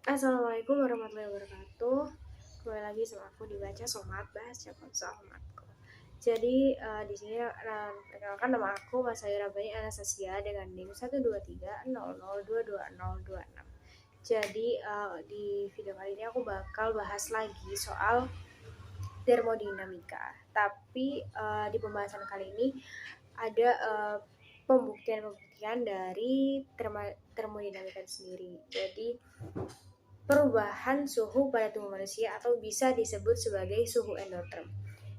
Assalamualaikum warahmatullahi wabarakatuh. Kembali lagi sama aku di Baca Somat, bahas somatku. Jadi di sini perkenalkan nama aku Mas Ayu Rabani Anastasia dengan NIM 12300220026. Jadi di video kali ini aku bakal bahas lagi soal termodinamika. Tapi di pembahasan kali ini ada pembuktian dari termodinamika sendiri. Jadi perubahan suhu pada tubuh manusia atau bisa disebut sebagai suhu endoterm.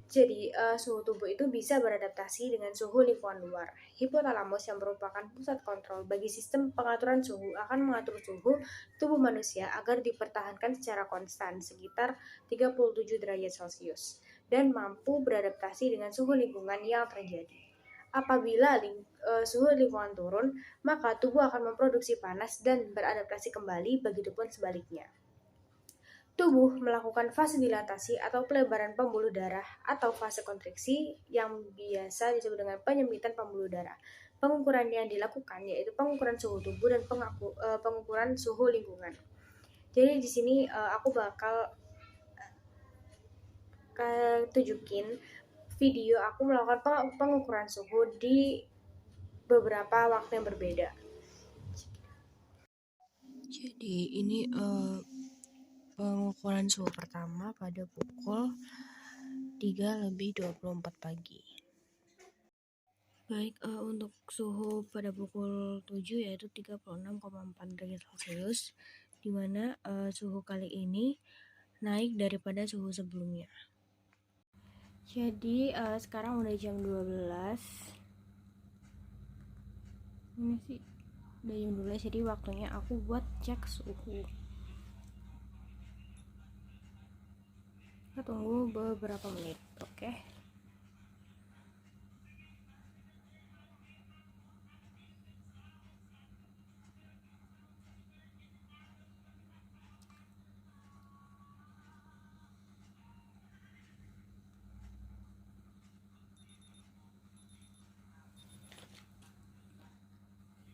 Jadi, suhu tubuh itu bisa beradaptasi dengan suhu lingkungan luar. Hipotalamus yang merupakan pusat kontrol bagi sistem pengaturan suhu akan mengatur suhu tubuh manusia agar dipertahankan secara konstan sekitar 37 derajat Celcius dan mampu beradaptasi dengan suhu lingkungan yang terjadi. Apabila suhu lingkungan turun, maka tubuh akan memproduksi panas dan beradaptasi kembali, begitupun sebaliknya. Tubuh melakukan fase dilatasi atau pelebaran pembuluh darah atau fase kontriksi yang biasa disebut dengan penyempitan pembuluh darah. Pengukuran yang dilakukan yaitu pengukuran suhu tubuh dan pengukuran suhu lingkungan. Jadi di sini aku bakal tunjukin video aku melakukan pengukuran suhu di beberapa waktu yang berbeda. Jadi ini pengukuran suhu pertama pada pukul 3:24 pagi. Baik, untuk suhu pada pukul 7 yaitu 36,4 derajat Celcius, di mana suhu kali ini naik daripada suhu sebelumnya. Jadi sekarang udah jam 12. Ini sih udah jam 12, jadi waktunya aku buat cek suhu. Kita tunggu beberapa menit, oke?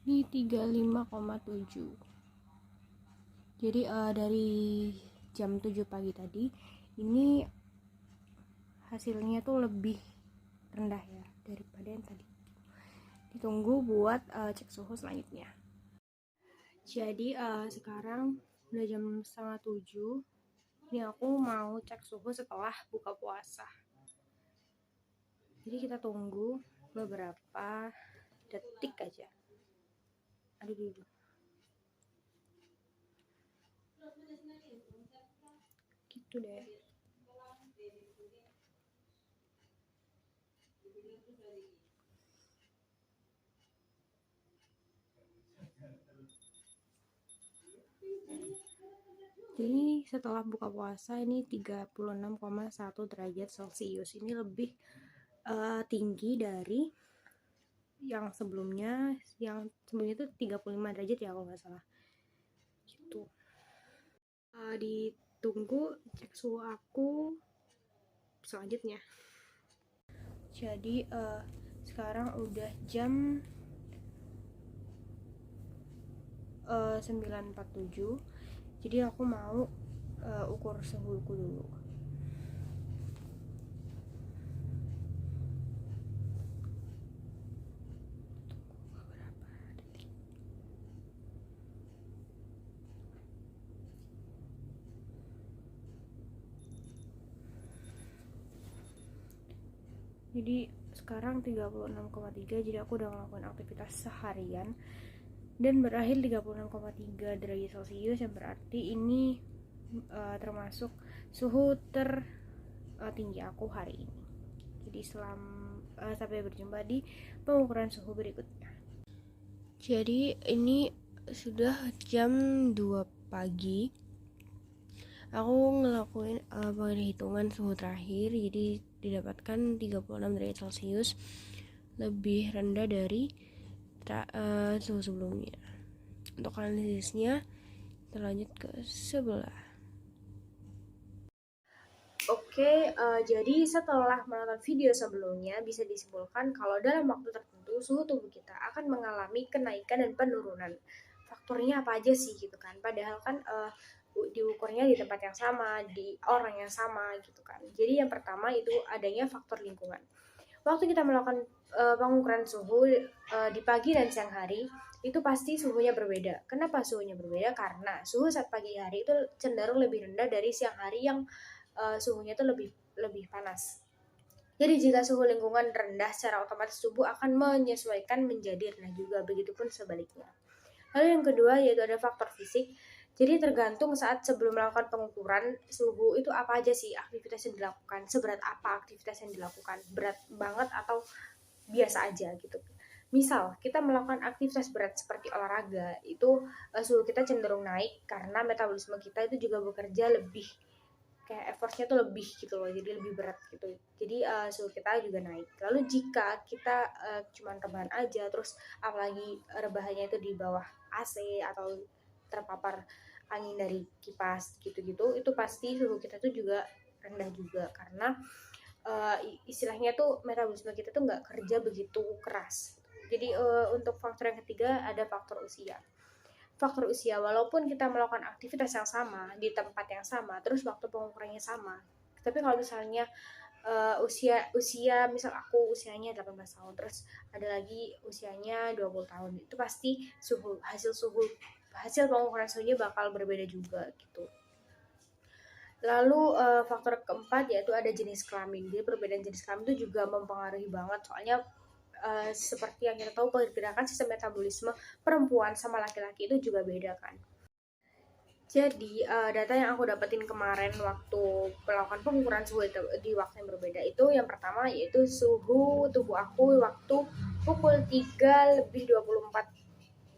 Ini 35,7. Jadi dari jam 7 pagi tadi ini hasilnya tuh lebih rendah ya daripada yang tadi. Ditunggu buat cek suhu selanjutnya. Jadi sekarang udah jam 6:30. Ini aku mau cek suhu setelah buka puasa. Jadi kita tunggu beberapa detik aja. Aduh dulu. Gitu deh. Jadi setelah buka puasa ini 36,1 derajat Celcius. Ini lebih tinggi dari yang sebelumnya itu 35 derajat ya kalau nggak salah gitu. Ditunggu cek suhu aku selanjutnya. Jadi sekarang udah jam 9:47. Jadi aku mau ukur suhuku dulu. Jadi sekarang 36,3, jadi aku udah ngelakuin aktivitas seharian dan berakhir 36,3 derajat Celcius, yang berarti ini termasuk suhu tertinggi aku hari ini. Jadi sampai berjumpa di pengukuran suhu berikutnya. Jadi ini sudah jam 2 pagi. Aku ngelakuin penghitungan suhu terakhir, jadi didapatkan 36 derajat Celcius, lebih rendah dari suhu sebelumnya. Untuk analisisnya kita lanjut ke sebelah. Oke, jadi setelah menonton video sebelumnya bisa disimpulkan kalau dalam waktu tertentu suhu tubuh kita akan mengalami kenaikan dan penurunan. Faktornya apa aja sih gitu kan? Padahal kan diukurnya di tempat yang sama, di orang yang sama gitu kan. Jadi yang pertama itu adanya faktor lingkungan. Waktu kita melakukan pengukuran suhu di pagi dan siang hari, itu pasti suhunya berbeda. Kenapa suhunya berbeda? Karena suhu saat pagi hari itu cenderung lebih rendah dari siang hari yang suhunya itu lebih lebih panas. Jadi jika suhu lingkungan rendah, secara otomatis tubuh akan menyesuaikan menjadi rendah juga, begitupun sebaliknya. Lalu yang kedua yaitu ada faktor fisik. Jadi tergantung saat sebelum melakukan pengukuran suhu itu apa aja sih aktivitas yang dilakukan, seberat apa aktivitas yang dilakukan, berat banget atau biasa aja gitu. Misal kita melakukan aktivitas berat seperti olahraga, itu suhu kita cenderung naik karena metabolisme kita itu juga bekerja lebih, kayak effortnya tuh lebih gitu loh, jadi lebih berat gitu, jadi suhu kita juga naik. Lalu jika kita cuman rebahan aja, terus apalagi rebahannya itu di bawah AC atau terpapar angin dari kipas gitu-gitu, itu pasti suhu kita tuh juga rendah juga karena istilahnya tuh metabolisme kita tuh nggak kerja begitu keras. Jadi untuk faktor yang ketiga ada faktor usia. Faktor usia, walaupun kita melakukan aktivitas yang sama di tempat yang sama, terus waktu pengukurannya sama, tapi kalau misalnya usia misal aku usianya 18 tahun, terus ada lagi usianya 20 tahun, itu pasti hasil pengukuran suhunya bakal berbeda juga gitu. Lalu faktor keempat yaitu ada jenis kelamin. Jadi perbedaan jenis kelamin itu juga mempengaruhi banget, soalnya seperti yang kita tahu pergerakan sistem metabolisme perempuan sama laki-laki itu juga beda kan. Jadi data yang aku dapetin kemarin waktu melakukan pengukuran suhu di waktu yang berbeda itu, yang pertama yaitu suhu tubuh aku waktu pukul 3:24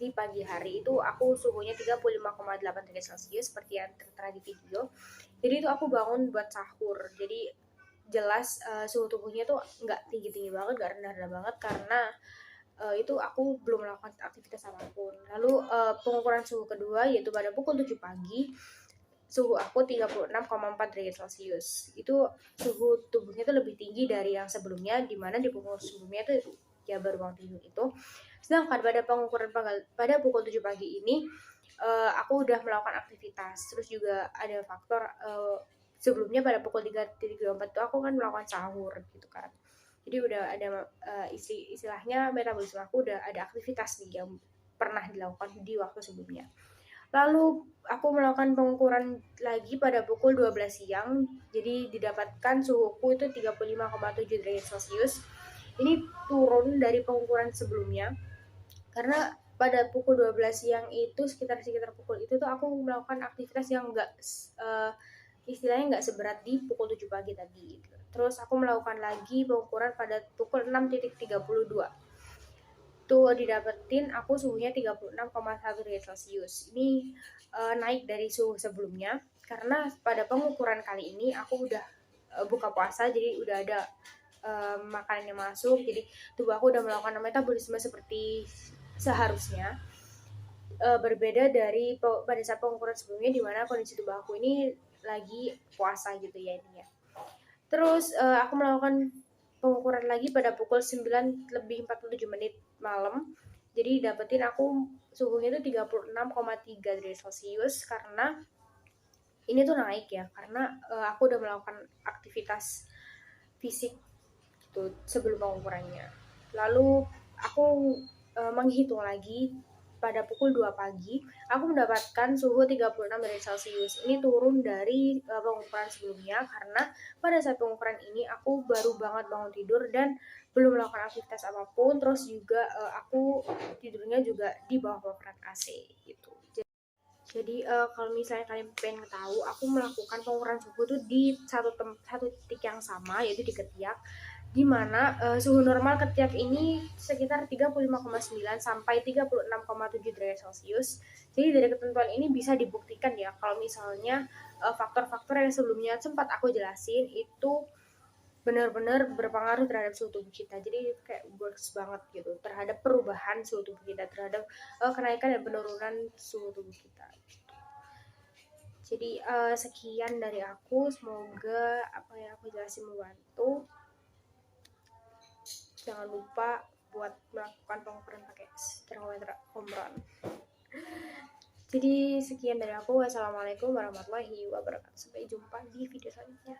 di pagi hari, itu aku suhunya 35,8 derajat Celcius seperti yang tertera di video. Jadi itu aku bangun buat sahur, jadi jelas suhu tubuhnya tuh nggak tinggi-tinggi banget, nggak rendah-rendah banget, karena itu aku belum melakukan aktivitas apapun. Lalu pengukuran suhu kedua yaitu pada pukul 7 pagi, suhu aku 36,4 derajat Celcius. Itu suhu tubuhnya tuh lebih tinggi dari yang sebelumnya, dimana di pukul sebelumnya itu ya baru bangun tidur itu. Sedangkan pada pengukuran pada pukul 7 pagi ini aku udah melakukan aktivitas. Terus juga ada faktor sebelumnya pada pukul 3:34 itu aku kan melakukan sahur gitu kan. Jadi udah ada istilahnya metabolisme aku udah ada aktivitas nih yang pernah dilakukan di waktu sebelumnya. Lalu aku melakukan pengukuran lagi pada pukul 12 siang. Jadi didapatkan suhuku itu 35,7 derajat Celcius. Ini turun dari pengukuran sebelumnya karena pada pukul 12 siang itu sekitar pukul itu tuh aku melakukan aktivitas yang enggak istilahnya nggak seberat di pukul 7 pagi tadi. Terus aku melakukan lagi pengukuran pada pukul 6:32. Tuh didapetin aku suhunya 36,1 derajat Celcius. Ini naik dari suhu sebelumnya karena pada pengukuran kali ini aku udah buka puasa, jadi udah ada makanan yang masuk, jadi tubuh aku udah melakukan metabolisme seperti seharusnya. Berbeda dari pada saat pengukuran sebelumnya di mana kondisi tubuh aku ini lagi puasa gitu ya ini ya. Terus aku melakukan pengukuran lagi pada pukul 9:47 malam. Jadi dapetin aku suhunya itu 36,3 derajat Celcius karena ini tuh naik ya karena aku udah melakukan aktivitas fisik gitu sebelum pengukurannya. Lalu aku menghitung lagi pada pukul 2 pagi, aku mendapatkan suhu 36 derajat Celcius. Ini turun dari pengukuran sebelumnya karena pada saat pengukuran ini aku baru banget bangun tidur dan belum melakukan aktivitas apapun, terus juga aku tidurnya juga di bawah koran AC gitu. Jadi kalau misalnya kalian pengen tahu, aku melakukan pengukuran suhu tuh di satu titik yang sama, yaitu di ketiak, di mana suhu normal ketiak ini sekitar 35,9 sampai 36,7 derajat Celcius. Jadi dari ketentuan ini bisa dibuktikan ya kalau misalnya faktor-faktor yang sebelumnya sempat aku jelasin itu benar-benar berpengaruh terhadap suhu tubuh kita. Jadi kayak works banget gitu terhadap perubahan suhu tubuh kita, terhadap kenaikan dan penurunan suhu tubuh kita. Jadi sekian dari aku, semoga apa yang aku jelasin membantu. Jangan lupa buat melakukan pengukuran pakai termometer Omron. Jadi sekian dari aku. Wassalamualaikum warahmatullahi wabarakatuh. Sampai jumpa di video selanjutnya.